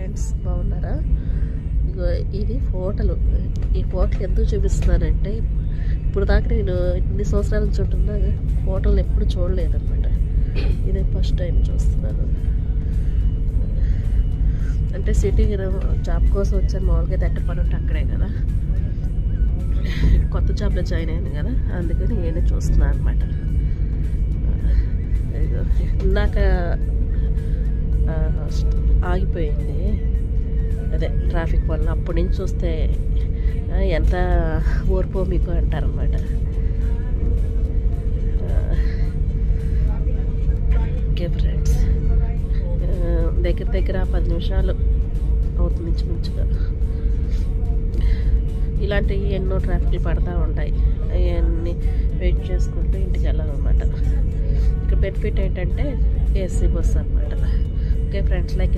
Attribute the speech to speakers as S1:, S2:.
S1: Friends, బాగున్నారా? ఇగో ఇది hotel. ఈ హోటల్ ఎందుకు చూపిస్తున్నానంటే, ఇప్పుడు దాకా నేను ఇన్ని సంవత్సరాల నుంచి ఉంటున్నా హోటల్ ఎప్పుడు చూడలేదన్నమాట. ఇదే ఫస్ట్ టైం చూస్తున్నాను. అంటే సిటీకి జాబ్ కోసం వచ్చాను. మామూలుగా ఎట్ట పని ఉంటే అక్కడే కదా, కొత్త జాబ్లో జాయిన్ అయ్యాను కదా, అందుకని నేనే చూస్తున్నాను అనమాట. ఇందాక ఆగిపోయింది, అదే ట్రాఫిక్ వల్ల. అప్పటి నుంచి చూస్తే ఎంత ఓర్పో మీకు అంటారనమాట. ఓకే ఫ్రెండ్స్, దగ్గర దగ్గర 10 నిమిషాలు అవుతుంది ఇంచుమించుగా. ఇలాంటివి ఎన్నో ట్రాఫిక్లు పడతా ఉంటాయి. అవన్నీ వెయిట్ చేసుకుంటూ ఇంటికి వెళ్ళాలన్నమాట. ఇక్కడ బెనిఫిట్ ఏంటంటే ఏసీ బస్ అనమాట. Okay friends, like